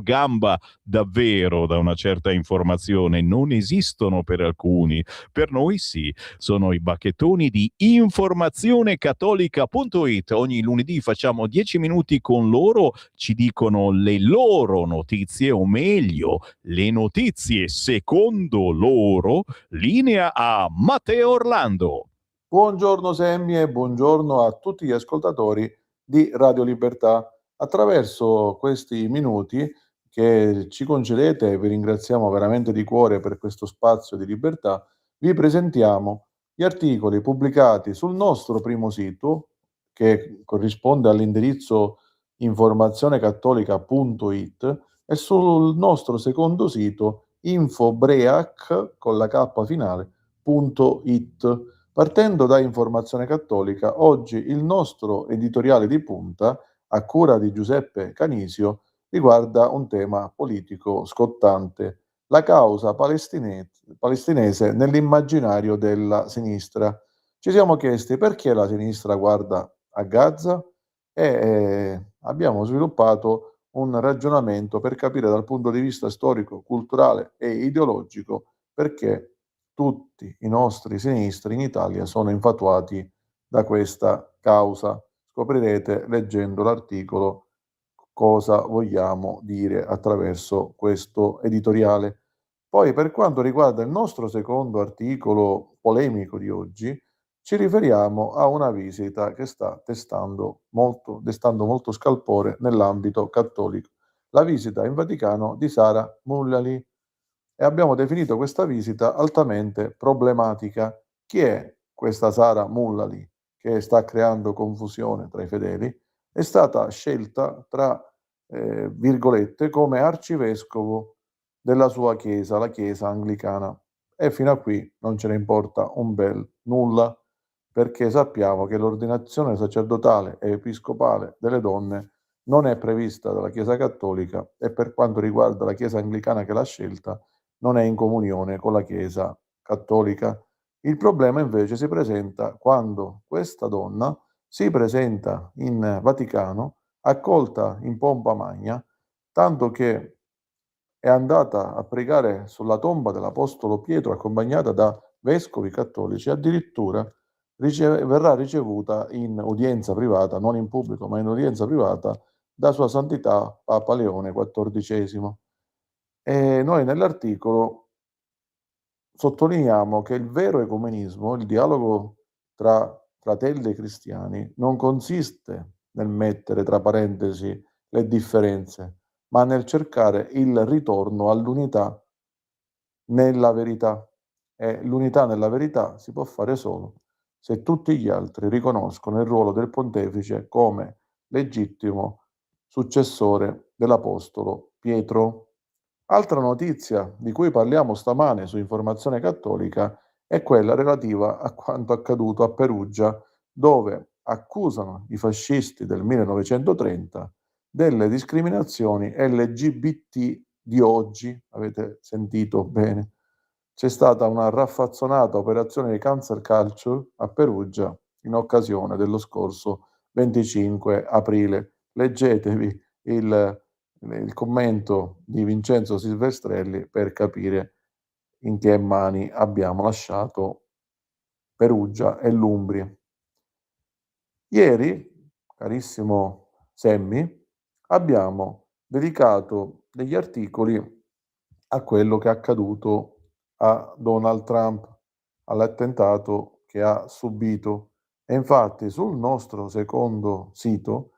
Speaker 2: gamba davvero da una certa informazione. Non esistono per alcuni, per noi sì. Sono i bacchettoni di informazionecattolica.it. Ogni lunedì facciamo 10 minuti con loro, ci dicono le loro notizie, o meglio, le notizie secondo loro. Linea a Matteo Orlando.
Speaker 7: Buongiorno Semmi e buongiorno a tutti gli ascoltatori di Radio Libertà. Attraverso questi minuti che ci concedete, vi ringraziamo veramente di cuore per questo spazio di libertà, vi presentiamo gli articoli pubblicati sul nostro primo sito, che corrisponde all'indirizzo informazionecattolica.it, e sul nostro secondo sito infobreac con la K finale.it. Partendo da Informazione Cattolica, oggi il nostro editoriale di punta, a cura di Giuseppe Canisio, riguarda un tema politico scottante: la causa palestinese nell'immaginario della sinistra. Ci siamo chiesti perché la sinistra guarda a Gaza e abbiamo sviluppato un ragionamento per capire dal punto di vista storico, culturale e ideologico perché tutti i nostri sinistri in Italia sono infatuati da questa causa. Scoprirete leggendo l'articolo cosa vogliamo dire attraverso questo editoriale. Poi, per quanto riguarda il nostro secondo articolo polemico di oggi, ci riferiamo a una visita che sta destando molto scalpore nell'ambito cattolico, la visita in Vaticano di Sarah Mullally, e abbiamo definito questa visita altamente problematica. Chi è questa Sarah Mullally che sta creando confusione tra i fedeli? È stata scelta tra virgolette come arcivescovo della sua chiesa, la chiesa anglicana, e fino a qui non ce ne importa un bel nulla, perché sappiamo che l'ordinazione sacerdotale e episcopale delle donne non è prevista dalla Chiesa Cattolica, e per quanto riguarda la Chiesa Anglicana che l'ha scelta, non è in comunione con la Chiesa Cattolica. Il problema invece si presenta quando questa donna si presenta in Vaticano, accolta in pompa magna, tanto che è andata a pregare sulla tomba dell'Apostolo Pietro accompagnata da vescovi cattolici, addirittura verrà ricevuta in udienza privata, non in pubblico ma in udienza privata, da Sua Santità Papa Leone XIV. E noi nell'articolo sottolineiamo che il vero ecumenismo, il dialogo tra fratelli cristiani, non consiste nel mettere tra parentesi le differenze, ma nel cercare il ritorno all'unità nella verità. E l'unità nella verità si può fare solo se tutti gli altri riconoscono il ruolo del pontefice come legittimo successore dell'Apostolo Pietro. Altra notizia di cui parliamo stamane su Informazione Cattolica è quella relativa a quanto accaduto a Perugia, dove accusano i fascisti del 1930 delle discriminazioni LGBT di oggi. Avete sentito bene. C'è stata una raffazzonata operazione di cancel culture a Perugia in occasione dello scorso 25 aprile. Leggetevi il commento di Vincenzo Silvestrelli per capire in che mani abbiamo lasciato Perugia e l'Umbria. Ieri, carissimo Semmi, abbiamo dedicato degli articoli a quello che è accaduto a Donald Trump, all'attentato che ha subito. E infatti sul nostro secondo sito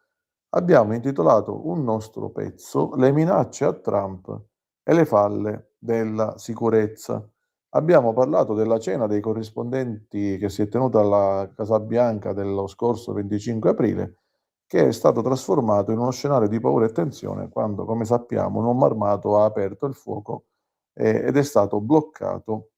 Speaker 7: abbiamo intitolato un nostro pezzo Le minacce a Trump e le falle della sicurezza. Abbiamo parlato della cena dei corrispondenti che si è tenuta alla Casa Bianca dello scorso 25 aprile, che è stato trasformato in uno scenario di paura e tensione quando, come sappiamo, un uomo armato ha aperto il fuoco ed è stato bloccato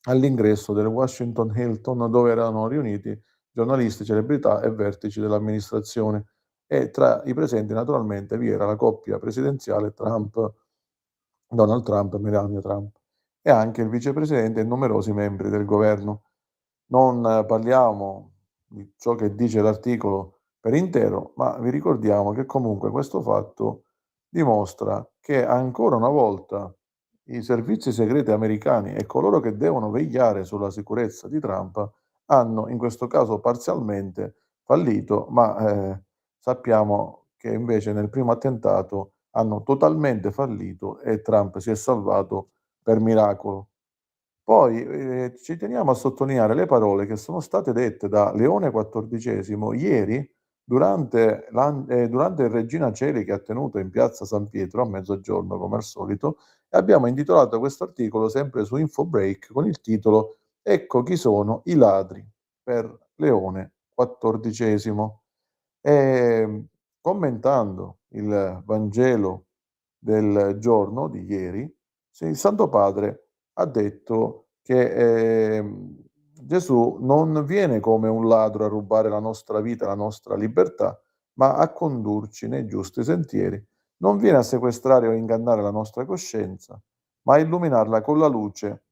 Speaker 7: all'ingresso del Washington Hilton, dove erano riuniti giornalisti, celebrità e vertici dell'amministrazione. E tra i presenti naturalmente vi era la coppia presidenziale Donald Trump e Melania Trump, e anche il vicepresidente e numerosi membri del governo. Non parliamo di ciò che dice l'articolo per intero, ma vi ricordiamo che comunque questo fatto dimostra che ancora una volta i servizi segreti americani e coloro che devono vegliare sulla sicurezza di Trump hanno in questo caso parzialmente fallito, ma sappiamo che invece nel primo attentato hanno totalmente fallito e Trump si è salvato per miracolo. Poi ci teniamo a sottolineare le parole che sono state dette da Leone XIV ieri durante il Regina Coeli che ha tenuto in piazza San Pietro a mezzogiorno, come al solito, e abbiamo intitolato questo articolo sempre su InfoBreak con il titolo Ecco chi sono i ladri per Leone XIV. E, commentando il Vangelo del giorno di ieri, il Santo Padre ha detto che Gesù non viene come un ladro a rubare la nostra vita, la nostra libertà, ma a condurci nei giusti sentieri. Non viene a sequestrare o ingannare la nostra coscienza, ma a illuminarla con la luce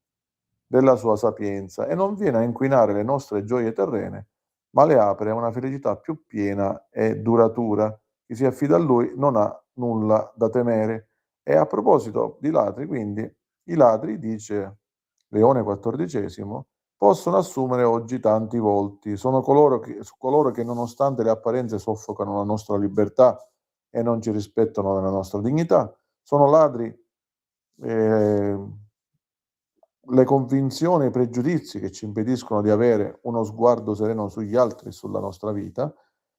Speaker 7: della sua sapienza, e non viene a inquinare le nostre gioie terrene, ma le apre a una felicità più piena e duratura. Chi si affida a lui non ha nulla da temere. E a proposito di ladri, quindi, i ladri, dice Leone XIV, possono assumere oggi tanti volti. Sono coloro che nonostante le apparenze soffocano la nostra libertà e non ci rispettano nella nostra dignità. Sono ladri le convinzioni e i pregiudizi che ci impediscono di avere uno sguardo sereno sugli altri e sulla nostra vita.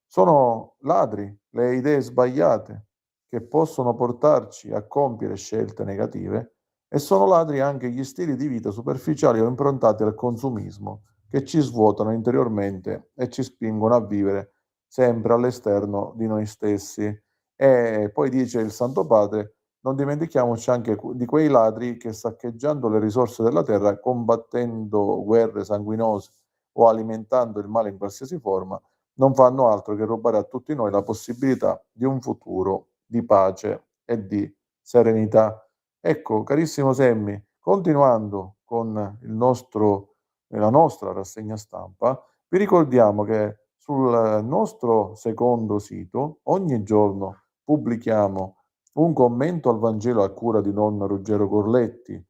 Speaker 7: Sono ladri le idee sbagliate che possono portarci a compiere scelte negative, e sono ladri anche gli stili di vita superficiali o improntati al consumismo che ci svuotano interiormente e ci spingono a vivere sempre all'esterno di noi stessi. E poi dice il Santo Padre: non dimentichiamoci anche di quei ladri che, saccheggiando le risorse della terra, combattendo guerre sanguinose o alimentando il male in qualsiasi forma, non fanno altro che rubare a tutti noi la possibilità di un futuro di pace e di serenità. Ecco, carissimo Semmi, continuando con la nostra rassegna stampa, vi ricordiamo che sul nostro secondo sito ogni giorno pubblichiamo un commento al Vangelo a cura di Don Ruggero Corletti,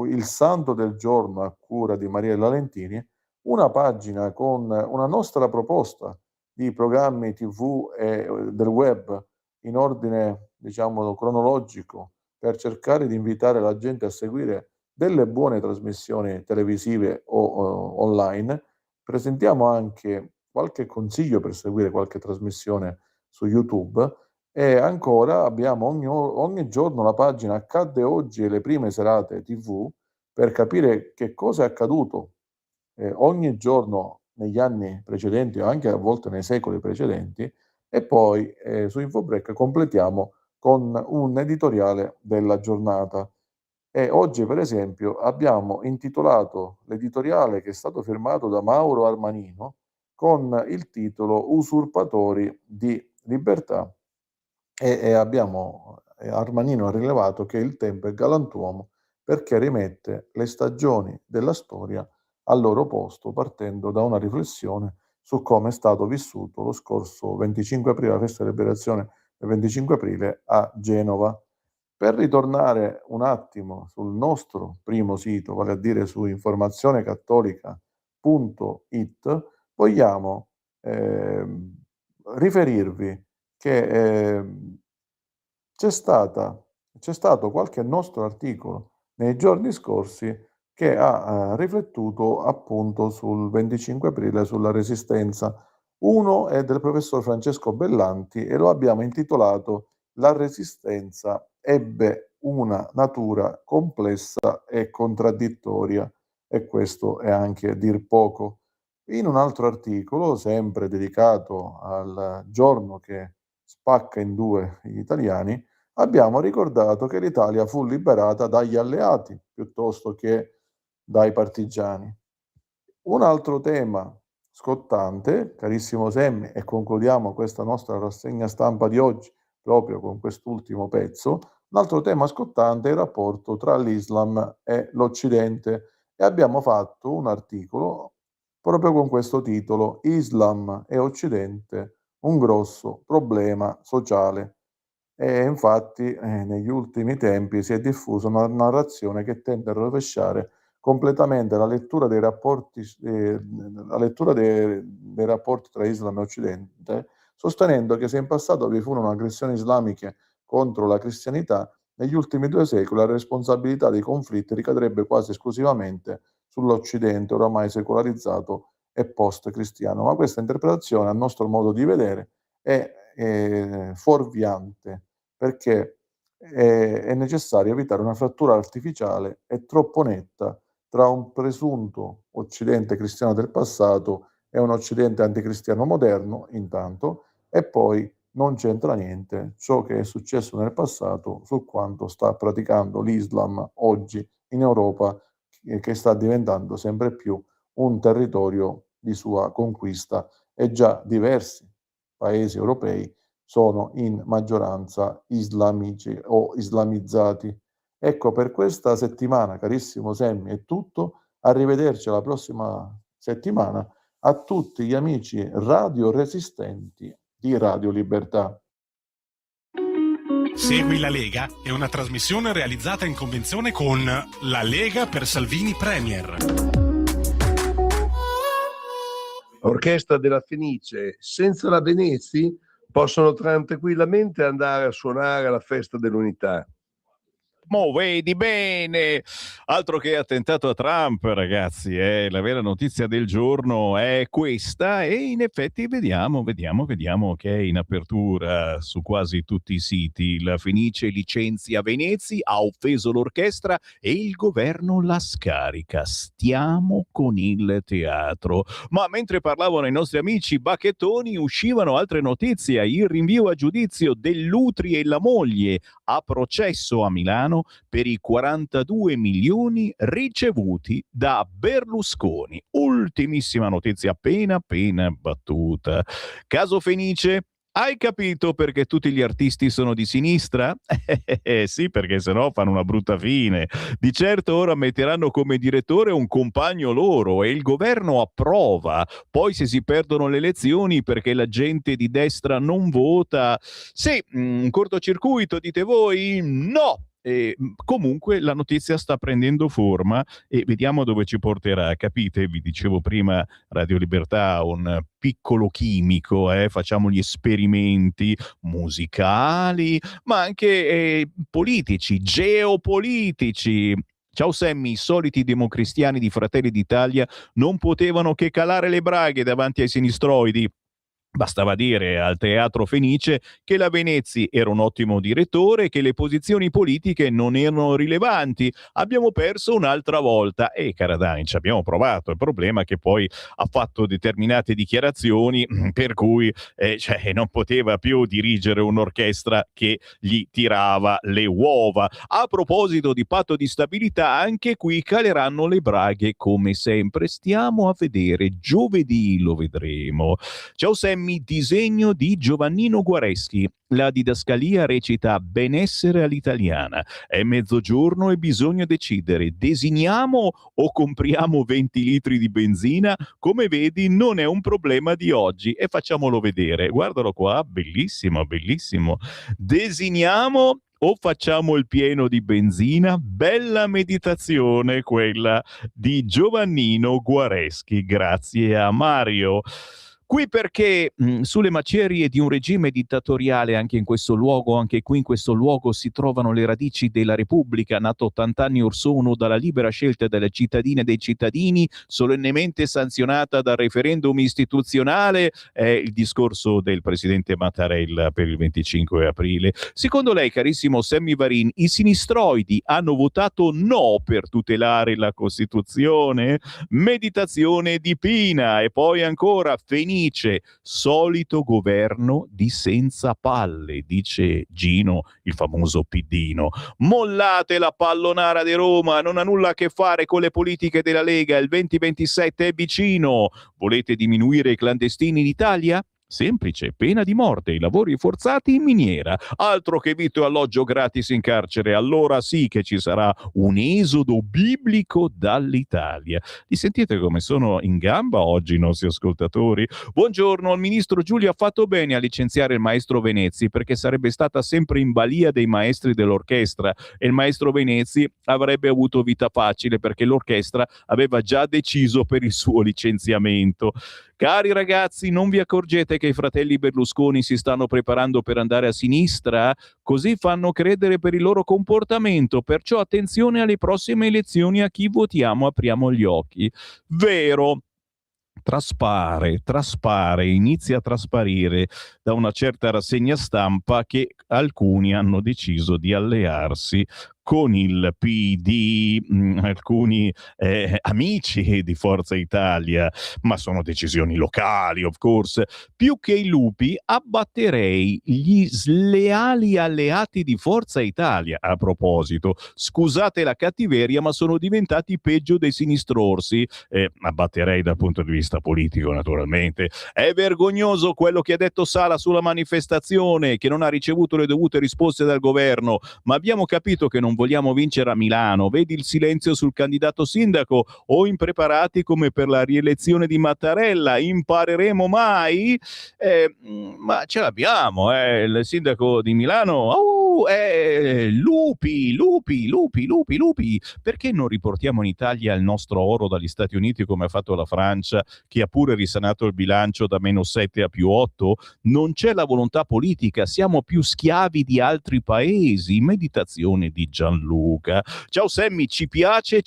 Speaker 7: il Santo del giorno a cura di Mariella Lentini, una pagina con una nostra proposta di programmi TV e del web in ordine, diciamo, cronologico, per cercare di invitare la gente a seguire delle buone trasmissioni televisive o online. Presentiamo anche qualche consiglio per seguire qualche trasmissione su YouTube. E ancora abbiamo ogni giorno la pagina Accadde oggi e le prime serate TV, per capire che cosa è accaduto ogni giorno negli anni precedenti o anche a volte nei secoli precedenti, e poi su InfoBreak completiamo con un editoriale della giornata. E oggi, per esempio, abbiamo intitolato l'editoriale, che è stato firmato da Mauro Armanino, con il titolo Usurpatori di libertà, e Armanino ha rilevato che il tempo è galantuomo perché rimette le stagioni della storia al loro posto, partendo da una riflessione su come è stato vissuto lo scorso 25 aprile, la festa della liberazione del 25 aprile a Genova. Per ritornare un attimo sul nostro primo sito, vale a dire su informazionecattolica.it, vogliamo riferirvi che c'è stato qualche nostro articolo nei giorni scorsi che ha riflettuto appunto sul 25 aprile, sulla Resistenza. Uno è del professor Francesco Bellanti e lo abbiamo intitolato La Resistenza ebbe una natura complessa e contraddittoria, e questo è anche dir poco. In un altro articolo, sempre dedicato al giorno che spacca in due gli italiani, abbiamo ricordato che l'Italia fu liberata dagli alleati piuttosto che dai partigiani. Un altro tema scottante, carissimo Semmi, e concludiamo questa nostra rassegna stampa di oggi proprio con quest'ultimo pezzo, un altro tema scottante è il rapporto tra l'Islam e l'Occidente, e abbiamo fatto un articolo proprio con questo titolo: Islam e Occidente, un grosso problema sociale. E infatti negli ultimi tempi si è diffusa una narrazione che tende a rovesciare completamente la lettura dei rapporti tra Islam e Occidente, sostenendo che se in passato vi furono aggressioni islamiche contro la cristianità, negli ultimi 2 secoli la responsabilità dei conflitti ricadrebbe quasi esclusivamente sull'Occidente, oramai secolarizzato e post-cristiano. Ma questa interpretazione, a nostro modo di vedere, è fuorviante, perché è necessario evitare una frattura artificiale e troppo netta tra un presunto Occidente cristiano del passato e un Occidente anticristiano moderno, intanto, e poi non c'entra niente ciò che è successo nel passato su quanto sta praticando l'Islam oggi in Europa, che sta diventando sempre più un territorio di sua conquista, e già diversi paesi europei sono in maggioranza islamici o islamizzati. Ecco, per questa settimana, carissimo Semmi, è tutto. Arrivederci alla prossima settimana a tutti gli amici radioresistenti di Radio Libertà.
Speaker 11: Segui la Lega è una trasmissione realizzata in convenzione con La Lega per Salvini Premier.
Speaker 12: Orchestra della Fenice, senza la Venezi possono tranquillamente andare a suonare alla festa dell'unità.
Speaker 2: Mo vedi bene, altro che attentato a Trump, ragazzi, la vera notizia del giorno è questa, e in effetti vediamo che è in apertura su quasi tutti i siti. La Fenice licenzia Venezi, ha offeso l'orchestra e il governo la scarica. Stiamo con il teatro. Ma mentre parlavano i nostri amici bacchettoni, uscivano altre notizie: il rinvio a giudizio dell'Utri e la moglie a processo a Milano per i 42 milioni ricevuti da Berlusconi. Ultimissima notizia appena battuta. Caso Fenice. Hai capito perché tutti gli artisti sono di sinistra? Sì, perché sennò fanno una brutta fine. Di certo ora metteranno come direttore un compagno loro e il governo approva. Poi se si perdono le elezioni perché la gente di destra non vota, sì, un cortocircuito dite voi? No! Comunque la notizia sta prendendo forma e vediamo dove ci porterà. Capite? Vi dicevo prima, Radio Libertà, un piccolo chimico, facciamo gli esperimenti musicali, ma anche politici, geopolitici. Ciao Sammy, i soliti democristiani di Fratelli d'Italia non potevano che calare le braghe davanti ai sinistroidi. Bastava dire al Teatro Fenice che la Venezi era un ottimo direttore e che le posizioni politiche non erano rilevanti. Abbiamo perso un'altra volta e Caradani ci abbiamo provato. Il problema è che poi ha fatto determinate dichiarazioni per cui non poteva più dirigere un'orchestra che gli tirava le uova. A proposito di patto di stabilità, anche qui caleranno le braghe come sempre. Stiamo a vedere, giovedì lo vedremo. Ciao Sammy. Semmi, disegno di Giovannino Guareschi. La didascalia recita benessere all'italiana. È mezzogiorno e bisogna decidere. Designiamo o compriamo 20 litri di benzina? Come vedi non è un problema di oggi e facciamolo vedere. Guardalo qua, bellissimo, bellissimo. Designiamo o facciamo il pieno di benzina? Bella meditazione quella di Giovannino Guareschi, grazie a Mario. Qui perché sulle macerie di un regime dittatoriale, anche in questo luogo, anche qui in questo luogo si trovano le radici della Repubblica, nata 80 anni or sono dalla libera scelta delle cittadine e dei cittadini, solennemente sanzionata dal referendum istituzionale, è il discorso del presidente Mattarella per il 25 aprile. Secondo lei, carissimo Sammy Varin, i sinistroidi hanno votato no per tutelare la Costituzione? Meditazione di Pina. E poi ancora Fenice, solito governo di senza palle, dice Gino, il famoso piddino. Mollate la pallonara di Roma, non ha nulla a che fare con le politiche della Lega, il 2027 è vicino. Volete diminuire i clandestini in Italia? Semplice, pena di morte, i lavori forzati in miniera, altro che vitto e alloggio gratis in carcere, allora sì che ci sarà un esodo biblico dall'Italia. Li sentite come sono in gamba oggi i nostri ascoltatori? Buongiorno, il ministro Giulio ha fatto bene a licenziare il maestro Venezzi, perché sarebbe stata sempre in balia dei maestri dell'orchestra e il maestro Venezzi avrebbe avuto vita facile perché l'orchestra aveva già deciso per il suo licenziamento. Cari ragazzi, non vi accorgete che i fratelli Berlusconi si stanno preparando per andare a sinistra? Così fanno credere per il loro comportamento, perciò attenzione alle prossime elezioni, a chi votiamo apriamo gli occhi. Vero. Traspare, inizia a trasparire da una certa rassegna stampa che alcuni hanno deciso di allearsi con il PD, alcuni amici di Forza Italia, ma sono decisioni locali, of course. Più che i lupi, abbatterei gli sleali alleati di Forza Italia. A proposito, scusate la cattiveria, ma sono diventati peggio dei sinistrorsi. Abbatterei dal punto di vista politico, naturalmente. È vergognoso quello che ha detto Sala sulla manifestazione, che non ha ricevuto le dovute risposte dal governo, ma abbiamo capito che non vogliamo vincere a Milano. Vedi il silenzio sul candidato sindaco, o impreparati come per la rielezione di Mattarella. Impareremo mai? Ma ce l'abbiamo, il sindaco di Milano. Lupi. Perché non riportiamo in Italia il nostro oro dagli Stati Uniti come ha fatto la Francia, che ha pure risanato il bilancio da -7 a +8? Non c'è la volontà politica, siamo più schiavi di altri paesi. Meditazione di Gianluca. Ciao Sammy, ci piace.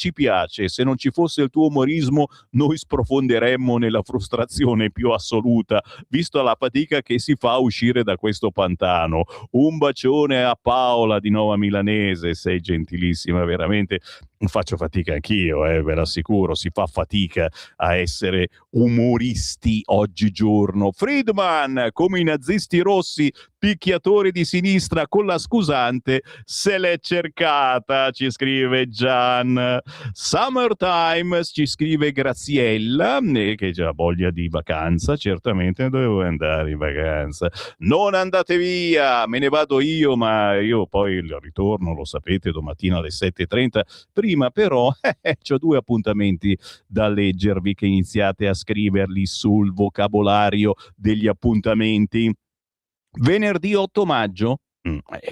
Speaker 2: Se non ci fosse il tuo umorismo, noi sprofonderemmo nella frustrazione più assoluta, visto la fatica che si fa a uscire da questo pantano. Un bacione a Paola di Nova Milanese, sei gentilissima, veramente. Faccio fatica anch'io, ve l'assicuro, si fa fatica a essere umoristi oggigiorno. Friedman, come i nazisti rossi, picchiatori di sinistra con la scusante, se l'è cercata, ci scrive Gian. Summertime, ci scrive Graziella, che già voglia di vacanza, certamente dovevo andare in vacanza. Non andate via, me ne vado io, ma io poi il ritorno, lo sapete, domattina alle 7:30. Prima però c'ho 2 appuntamenti da leggervi, che iniziate a scriverli sul vocabolario degli appuntamenti. Venerdì 8 maggio,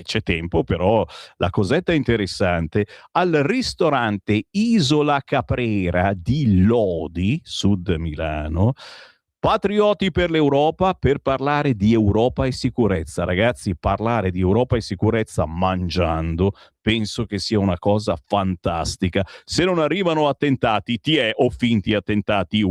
Speaker 2: c'è tempo, però la cosetta interessante, al ristorante Isola Caprera di Lodi, sud Milano, patrioti per l'Europa, per parlare di Europa e sicurezza. Ragazzi, parlare di Europa e sicurezza mangiando penso che sia una cosa fantastica. Se non arrivano attentati, o finti attentati,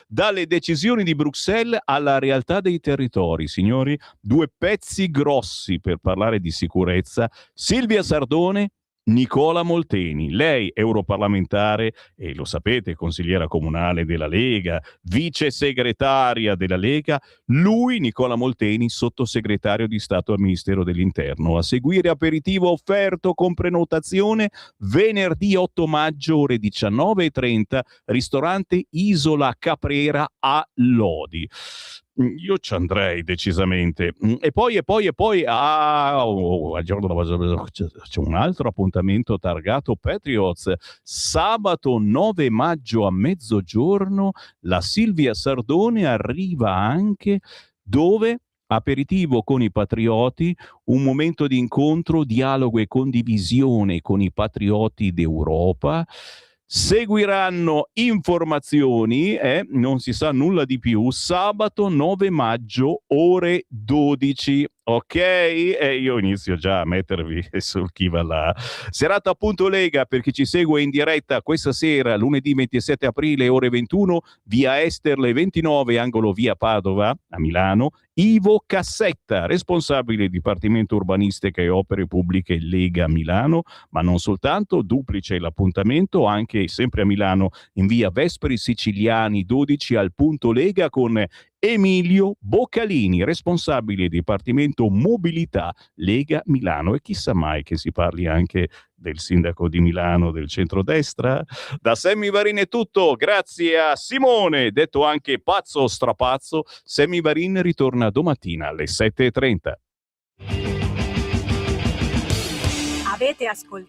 Speaker 2: dalle decisioni di Bruxelles alla realtà dei territori, signori, 2 pezzi grossi per parlare di sicurezza. Silvia Sardone, Nicola Molteni, lei europarlamentare e lo sapete, consigliera comunale della Lega, vice segretaria della Lega, lui, Nicola Molteni, sottosegretario di Stato al Ministero dell'Interno. A seguire aperitivo offerto con prenotazione venerdì 8 maggio ore 19:30, ristorante Isola Caprera a Lodi. io ci andrei decisamente. E poi c'è un altro appuntamento targato Patriots. Sabato 9 maggio a mezzogiorno la Silvia Sardone arriva anche dove? Aperitivo con i patrioti, un momento di incontro, dialogo e condivisione con i patrioti d'Europa. Seguiranno informazioni, non si sa nulla di più, sabato 9 maggio ore 12. Ok? Io inizio già a mettervi sul chi va là. Serata appunto Lega per chi ci segue in diretta questa sera, lunedì 27 aprile ore 21, via Esterle 29, angolo via Padova a Milano. Ivo Cassetta, responsabile Dipartimento Urbanistica e Opere Pubbliche Lega Milano, ma non soltanto, duplice l'appuntamento anche sempre a Milano in via Vespri Siciliani 12 al punto Lega con Emilio Boccalini, responsabile Dipartimento Mobilità Lega Milano, e chissà mai che si parli anche del sindaco di Milano del centrodestra. Da Sammy Varin è tutto, grazie a Simone, detto anche pazzo strapazzo. Sammy Varin ritorna domattina alle 7:30.
Speaker 1: Avete ascoltato